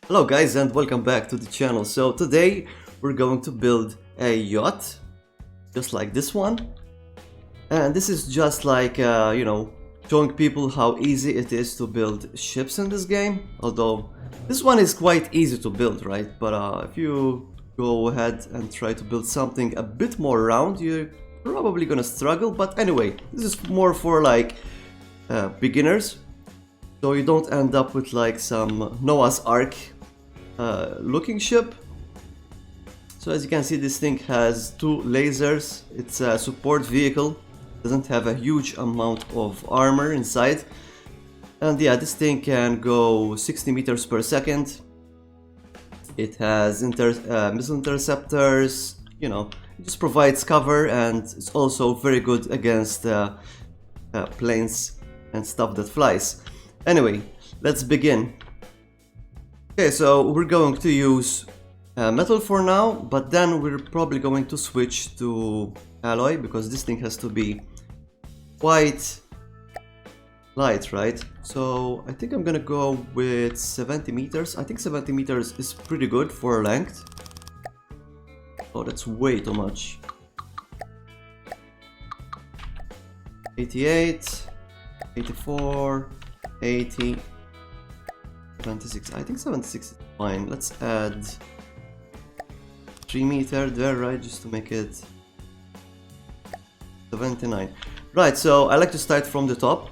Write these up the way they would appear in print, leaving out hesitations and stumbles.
Hello guys and welcome back to the channel. So today we're going to build a yacht just like this one, and this is just like showing people how easy it is to build ships in this game, although this one is quite easy to build, right? But if you go ahead and try to build something a bit more round, you're probably gonna struggle. But anyway, this is more for like beginners, so you don't end up with like some Noah's Ark looking ship. So as you can see, this thing has two lasers. It's a support vehicle, doesn't have a huge amount of armor inside, and yeah, this thing can go 60 meters per second. It has missile interceptors, it just provides cover, and it's also very good against planes and stuff that flies. Anyway, let's begin. Okay, so we're going to use metal for now, but then we're probably going to switch to alloy because this thing has to be quite light, right? So I think I'm gonna go with 70 meters. I think 70 meters is pretty good for length. Oh, that's way too much. 88, 84, 80, 76. I think 76 is fine. Let's add 3 meters there, right? Just to make it 79. Right, so I like to start from the top.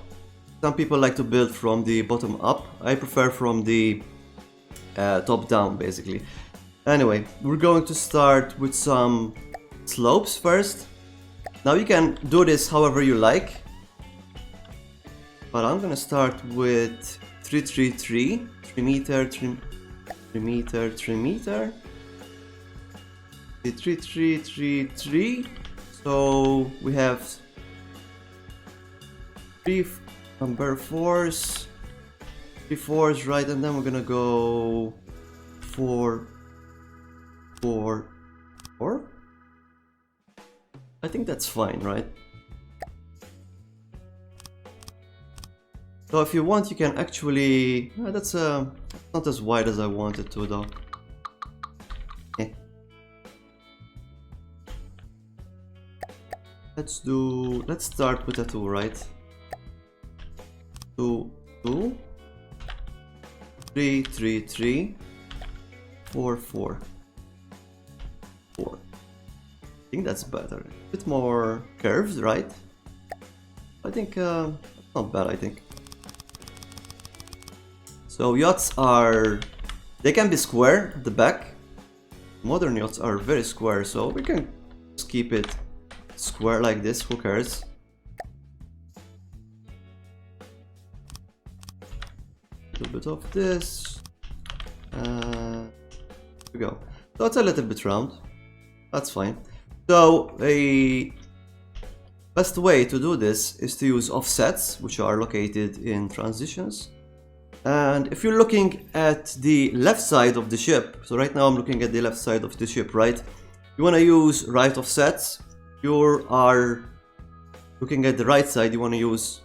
Some people like to build from the bottom up. I prefer from the top down, basically. Anyway, we're going to start with some slopes first. Now you can do this however you like, but I'm gonna start with 333, 3 meter, 3 meter, 3 meter, 3. So we have 3 number 4s, 3 4s, right? And then we're gonna go 4, 4, 4. I think that's fine, right? So if you want, you can actually... that's not as wide as I wanted to, though. Let's start with a 2, right? 2, 2, 3, 3, 3, 4, 4, 4. I think that's better. A bit more curves, right? I think that's not bad, I think. So yachts they can be square at the back. Modern yachts are very square, so we can just keep it square like this, who cares? A little bit of this. Here we go. So it's a little bit round. That's fine. So a best way to do this is to use offsets, which are located in transitions. And if you're looking at the left side of the ship, so right now I'm looking at the left side of the ship, right? You want to use right offsets. You are looking at the right side, you want to use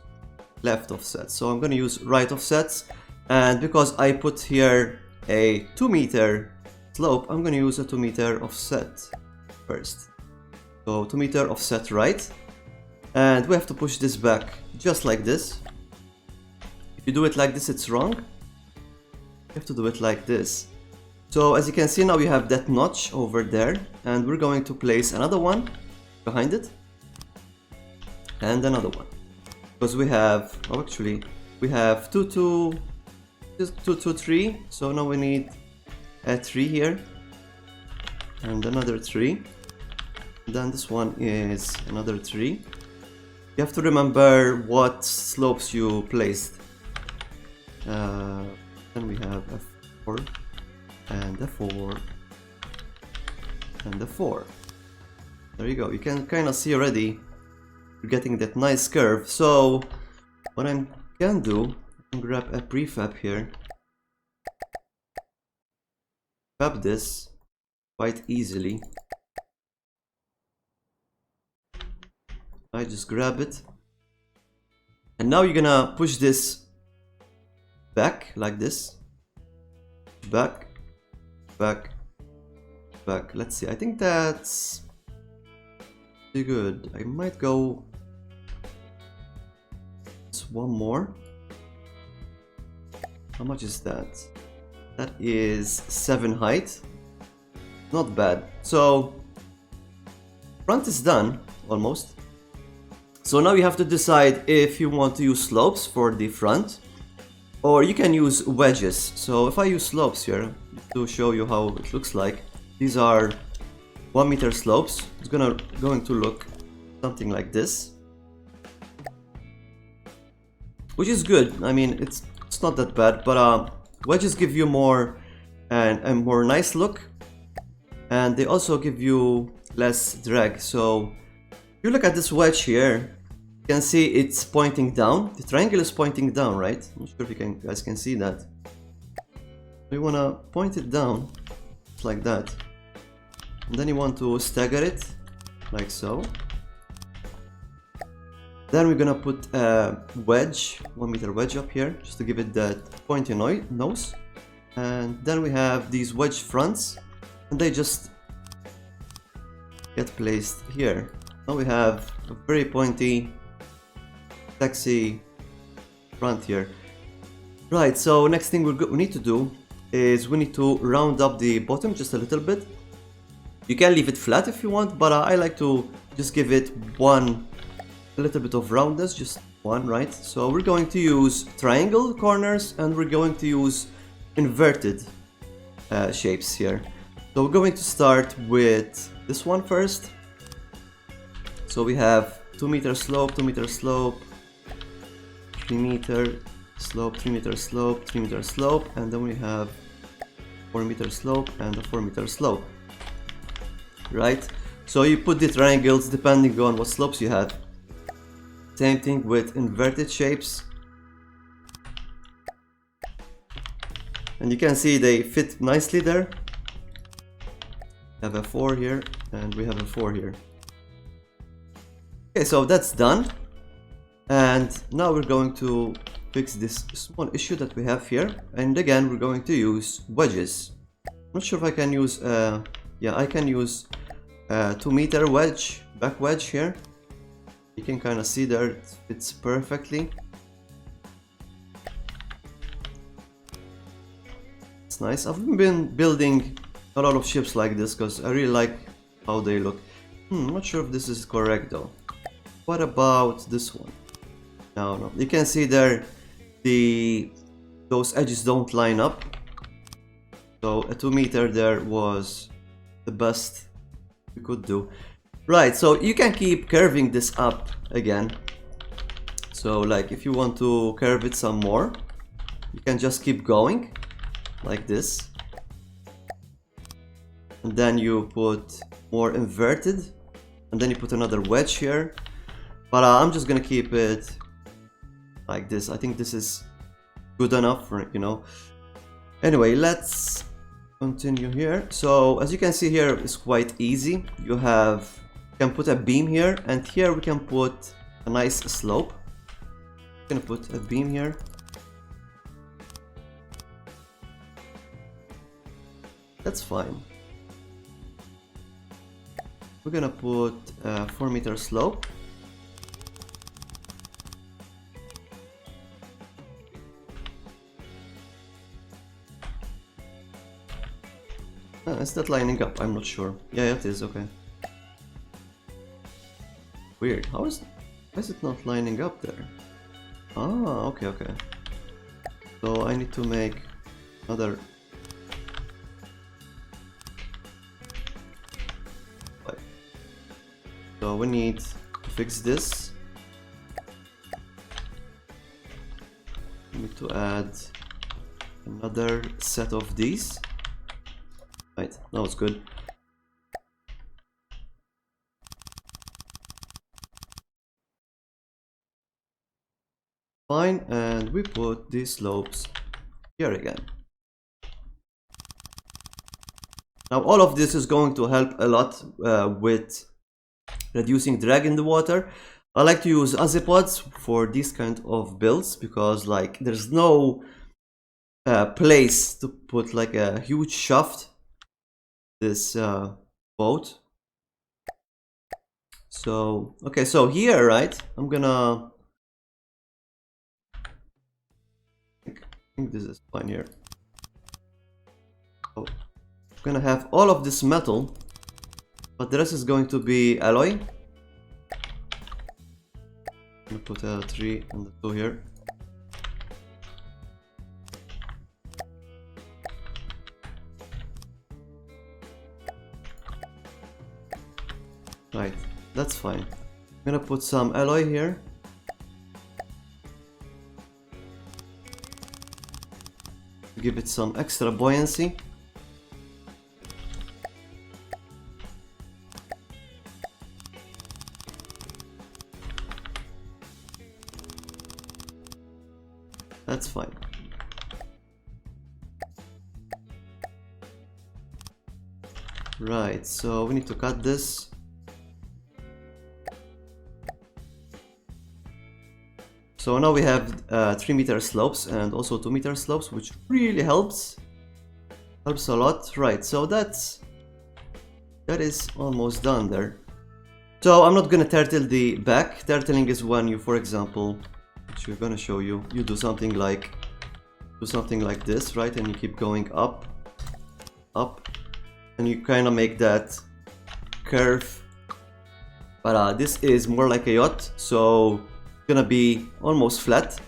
left offsets. So I'm going to use right offsets, and because I put here a 2 meter slope, I'm going to use a 2 meter offset first. So 2 meter offset right, and we have to push this back just like this. If you do it like this, it's wrong. You have to do it like this. So as you can see now, you have that notch over there, and we're going to place another one behind it, and another one, because we have, we have 2, 2, 2, 3. So now we need a 3 here, and another 3. Then this one is another 3. You have to remember what slopes you placed. Then we have a 4, and a 4, and a 4. There you go. You can kind of see already you're getting that nice curve. So what I can do, I can grab a prefab here, fab this quite easily. I just grab it, and now you're gonna push this back like this, back, back, back. Let's see, I think that's pretty good. I might go just one more. How much is that? That is 7 height. Not bad. So front is done almost. So now you have to decide if you want to use slopes for the front, or you can use wedges. So if I use slopes here to show you how it looks like, these are 1 meter slopes. It's going to look something like this, which is good. I mean, it's not that bad, but wedges give you more and a more nice look, and they also give you less drag. So if you look at this wedge here, you can see it's pointing down. The triangle is pointing down, right? I'm not sure if you guys can see that. You want to point it down like that, and then you want to stagger it like so. Then we're gonna put a wedge, 1 meter wedge up here, just to give it that pointy nose. And then we have these wedge fronts, and they just get placed here. Now we have a very pointy, sexy front here. Right, so next thing we need to do is we need to round up the bottom just a little bit. You can leave it flat if you want, but I like to just give it a little bit of roundness, just one, right? So we're going to use triangle corners, and we're going to use inverted shapes here. So we're going to start with this one first. So we have 2 meter slope, 2 meter slope, 3 meter slope, 3 meter slope, 3 meter slope, and then we have 4 meter slope and a 4 meter slope, right? So you put the triangles depending on what slopes you have. Same thing with inverted shapes, and you can see they fit nicely there. We have a 4 here, and we have a 4 here. Okay, so that's done, and now we're going to fix this small issue that we have here, and again we're going to use wedges. I'm not sure if I can use yeah, I can use 2 meter wedge, back wedge here. You can kind of see there it fits perfectly. It's nice. I've been building a lot of ships like this because I really like how they look. I'm not sure if this is correct though. What about this one? No, you can see there those edges don't line up. So a 2 meter there was the best we could do. Right, so you can keep curving this up again. So like if you want to curve it some more, you can just keep going like this. And then you put more inverted, and then you put another wedge here. But I'm just gonna keep it like this. I think this is good enough for, you know. Anyway, let's continue here. So as you can see here, it's quite easy. You can put a beam here, and here we can put a nice slope. I'm gonna put a beam here. That's fine. We're gonna put a 4 meter slope. Is that lining up? I'm not sure. Yeah, it is. Okay. Weird. Why is it not lining up there? Ah, okay. So I need to make another. So we need to fix this. We need to add another set of these. Right, now it's good. Fine, and we put these slopes here again. Now all of this is going to help a lot with reducing drag in the water. I like to use azipods for these kind of builds because like there's no place to put like a huge shaft this boat. So okay, so here, right, I'm gonna, I think this is fine here. So I'm gonna have all of this metal, but the rest is going to be alloy. I'm gonna put a 3 and the 2 here. Right, that's fine. I'm gonna put some alloy here. Give it some extra buoyancy. That's fine. Right, so we need to cut this. So now we have 3-meter slopes and also 2-meter slopes, which really helps a lot. Right, so that is almost done there. So I'm not gonna turtle the back. Turtling is when you, for example, which we're gonna show you, you do something like this, right, and you keep going up, and you kind of make that curve. But this is more like a yacht, so gonna be almost flat.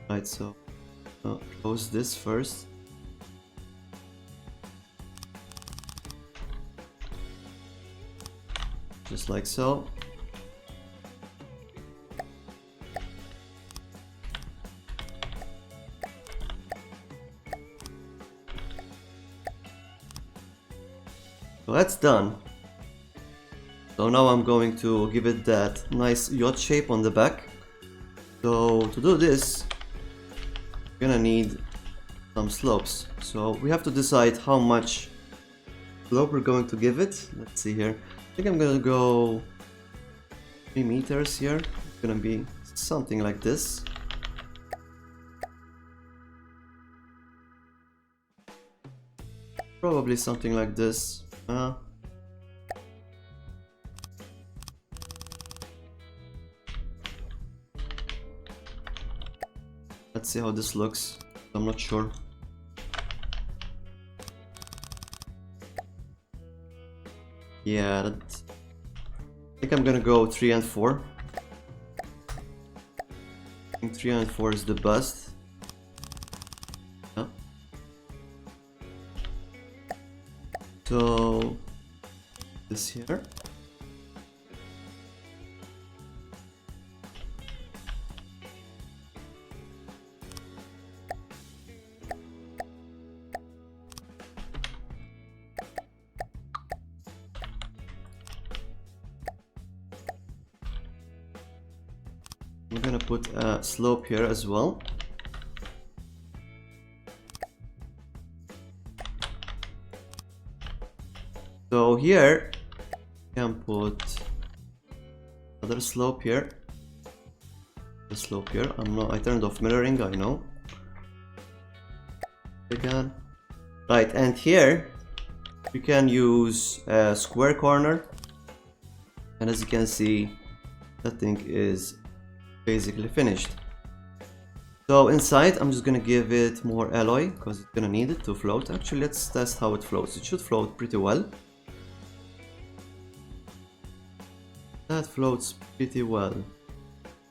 Right, so close this first. Just like so. So that's done. So now I'm going to give it that nice yacht shape on the back. So to do this, we're gonna need some slopes. So we have to decide how much slope we're going to give it. Let's see here. I think I'm gonna go 3 meters here. It's gonna be something like this. Probably something like this. Let's see how this looks. I'm not sure. Yeah, I think I'm gonna go 3 and 4. I think 3 and 4 is the best. Yeah. So this here. I'm gonna put a slope here as well. So here I can put another slope here. The slope here. I turned off mirroring, I know. Again. Right, and here you can use a square corner. And as you can see, that thing is basically finished. So inside I'm just gonna give it more alloy because it's gonna need it to float. Actually, let's test how it floats. It should float pretty well. That floats pretty well.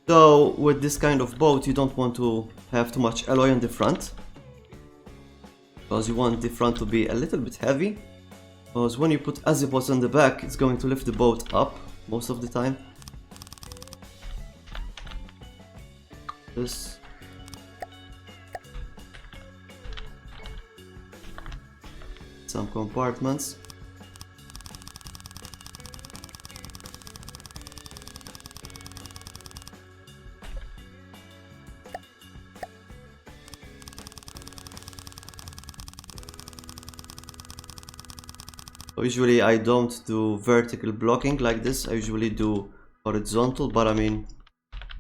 So with this kind of boat you don't want to have too much alloy on the front, because you want the front to be a little bit heavy, because when you put azimuths on the back it's going to lift the boat up most of the time. This. Some compartments. So usually I don't do vertical blocking like this, I usually do horizontal, but I mean,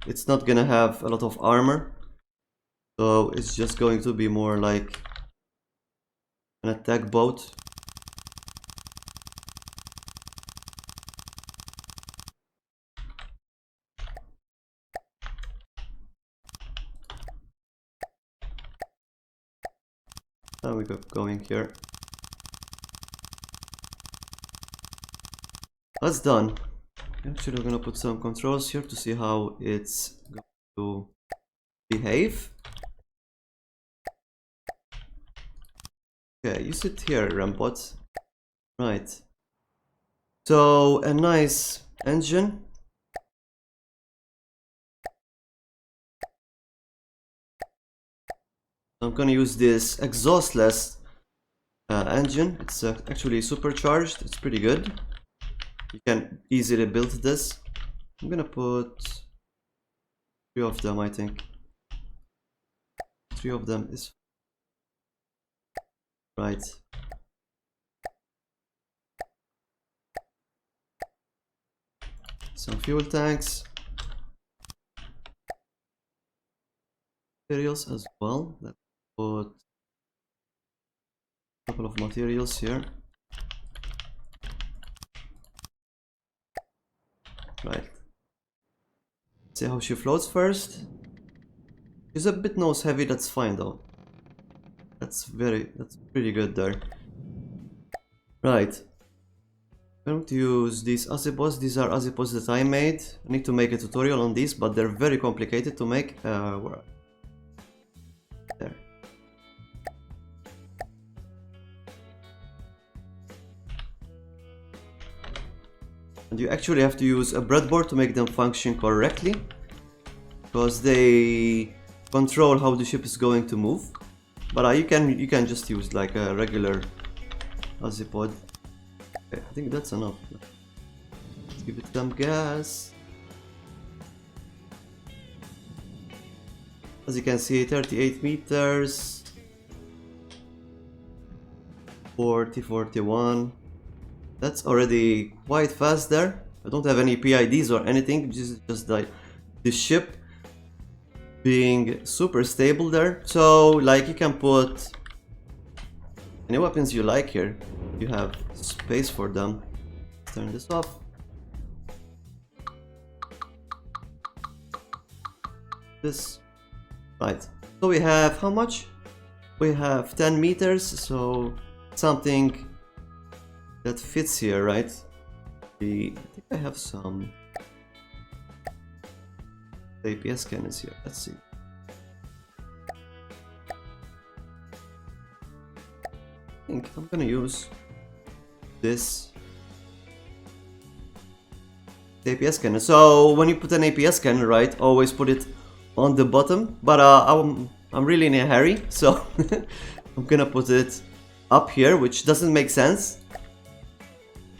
it's not gonna have a lot of armor. So it's just going to be more like an attack boat. Now we got going here. That's done. Actually, we're gonna put some controls here to see how it's going to behave. Okay, you sit here, Rambot. Right. So, a nice engine. I'm gonna use this exhaustless engine. It's actually supercharged. It's pretty good. You can easily build this. I'm gonna put 3 of them, I think. 3 of them is right. Some fuel tanks. Materials as well. Let's put a couple of materials here. Right. See how she floats first. She's a bit nose heavy, that's fine though. That's pretty good there. Right. I'm going to use these azipods. These are azipods that I made. I need to make a tutorial on these, but they're very complicated to make. There. And you actually have to use a breadboard to make them function correctly, because they control how the ship is going to move. But you can just use like a regular azipod. Okay, I think that's enough. Let's give it some gas. As you can see, 38 meters, 41. That's already quite fast there. I don't have any PIDs or anything, just like the ship being super stable there. So like you can put any weapons you like here. You have space for them. Turn this off. This. Right. So we have how much? We have 10 meters, so something that fits here, right? I think I have some APS cannons here. Let's see. I think I'm gonna use this APS cannon. So when you put an APS cannon, right, always put it on the bottom. But I'm really in a hurry, so I'm gonna put it up here, which doesn't make sense.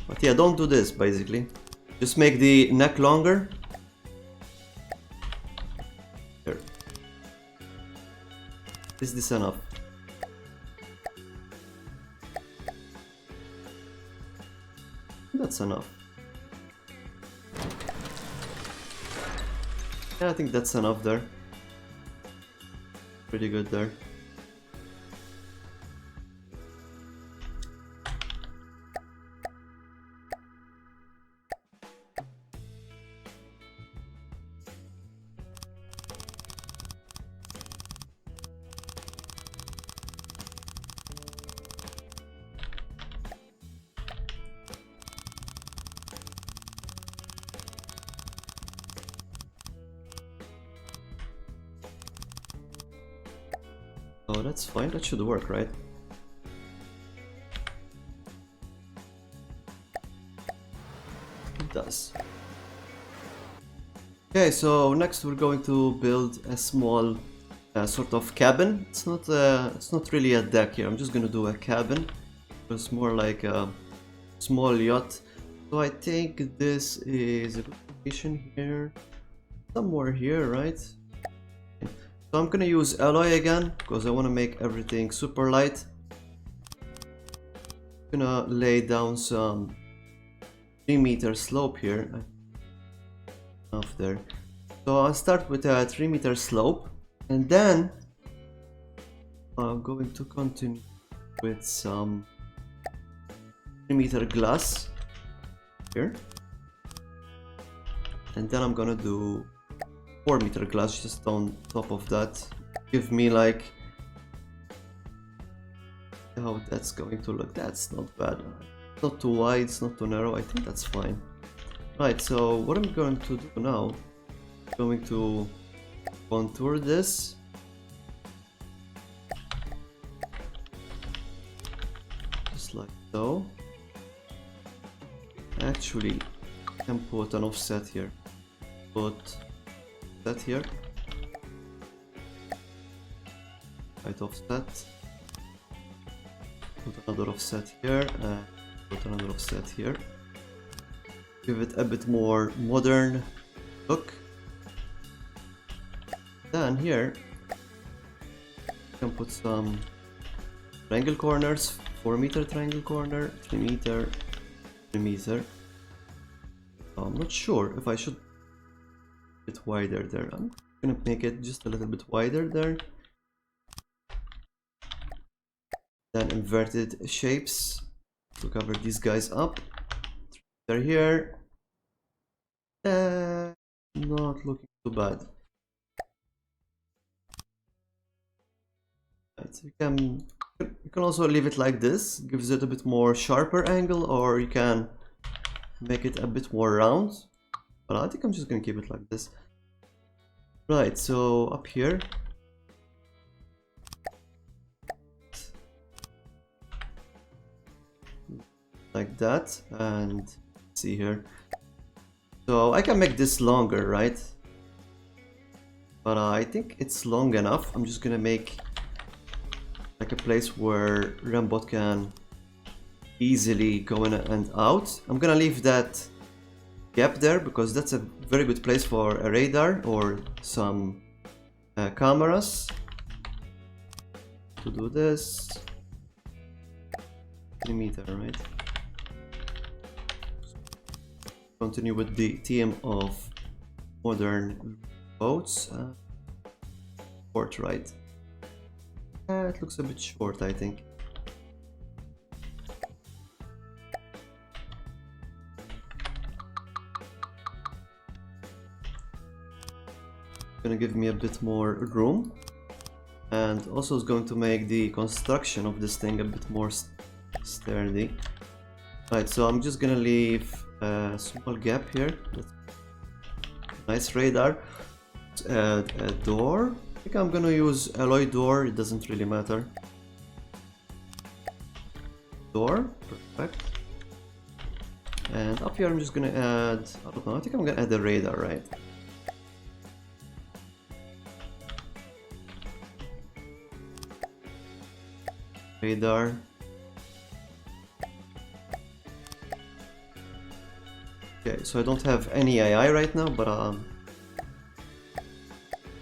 But yeah, don't do this basically. Just make the neck longer. Here. Is this enough? That's enough. Yeah, I think that's enough there. Pretty good there. Oh, that's fine. That should work, right? It does. Okay, so next we're going to build a small sort of cabin. It's not really a deck here. I'm just gonna do a cabin. It's more like a small yacht. So I think this is a good location here, somewhere here, right? So I'm gonna use alloy again because I want to make everything super light. I'm gonna lay down some 3-meter slope here. Off there. So I'll start with a 3-meter slope, and then I'm going to continue with some 3-meter glass here, and then I'm gonna do 4-meter glass just on top of that. Give me like how that's going to look. That's not bad. Not too wide, it's not too narrow. I think that's fine. Right, so what I'm going to do now, I'm going to contour this. Just like so. Actually, I can put an offset here. Put that here. Right offset. Put another offset here and put another offset here. Give it a bit more modern look. Then here you can put some triangle corners, 4-meter triangle corner, 3-meter, 3-meter. I'm not sure if I should a bit wider there. I'm gonna make it just a little bit wider there. Then inverted shapes to cover these guys up. They're here. Not looking too bad. Right, so you can also leave it like this. Gives it a bit more sharper angle, or you can make it a bit more round. But I think I'm just gonna keep it like this. Right, so up here. Like that, and see here. So I can make this longer, right? But I think it's long enough. I'm just gonna make like a place where Rambot can easily go in and out. I'm gonna leave that gap there because that's a very good place for a radar or some cameras. To do this, 3-meter, right? Continue with the theme of modern boats. Short, right? It looks a bit short, I think. Gonna give me a bit more room, and also is going to make the construction of this thing a bit more sturdy. Right, so I'm just gonna leave a small gap here. Nice radar. A door. I think I'm gonna use alloy door, it doesn't really matter. Door, perfect. And up here I'm just gonna add, I don't know, I think I'm gonna add a radar, right? Radar. Okay, so I don't have any AI right now, but I'll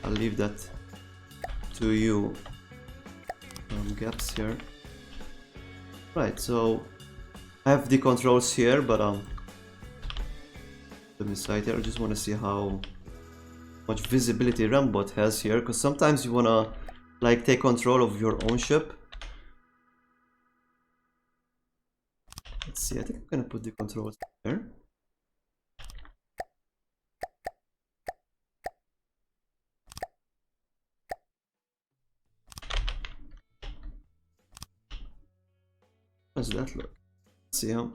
leave that to you. Gaps here. Right, so I have the controls here, but let me side here. I just want to see how much visibility Rambot has here, because sometimes you wanna like take control of your own ship. Let's see. I think I'm gonna put the controls here. How does that look? Let's see how.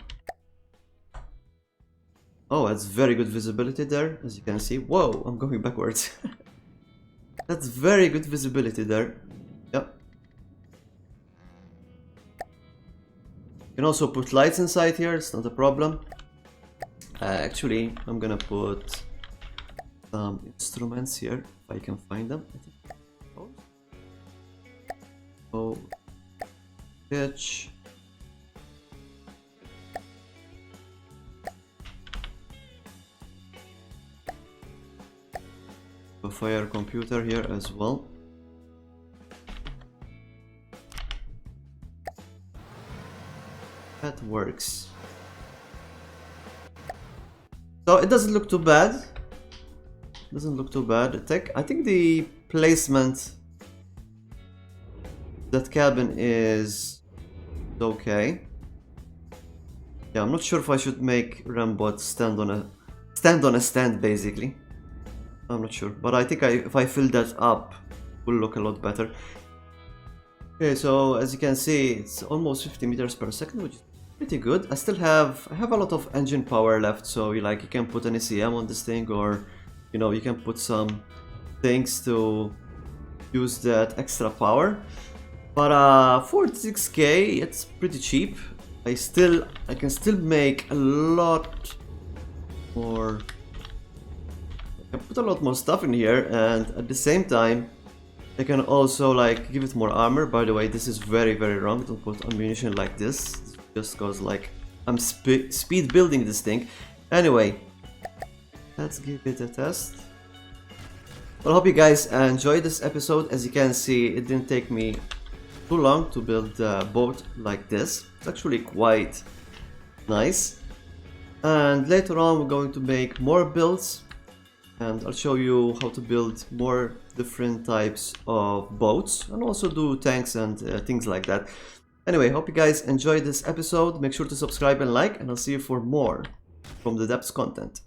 Oh, that's very good visibility there, as you can see. Whoa, I'm going backwards. That's very good visibility there. Yep. You can also put lights inside here, it's not a problem. Actually, I'm gonna put some instruments here, if I can find them. Oh, pitch. A fire computer here as well. That works. So it doesn't look too bad. Doesn't look too bad. I think the placement That cabin is okay. Yeah, I'm not sure if I should make Rambot stand on a stand basically. I'm not sure, but I think if I fill that up, it will look a lot better. Okay, so as you can see, it's almost 50 meters per second, which is pretty good. I have a lot of engine power left, so you can put an ACM on this thing, or you can put some things to use that extra power. But 46k, it's pretty cheap. I can still make a lot more. I can put a lot more stuff in here, and at the same time I can also give it more armor. By the way, this is very, very wrong. Don't put ammunition like this, just cause I'm speed building this thing. Anyway, let's give it a test. Well, I hope you guys enjoyed this episode. As you can see, it didn't take me too long to build a boat like this. It's actually quite nice. And later on we're going to make more builds, and I'll show you how to build more different types of boats, and also do tanks and things like that. Anyway, hope you guys enjoyed this episode. Make sure to subscribe and like, and I'll see you for more from the depths content.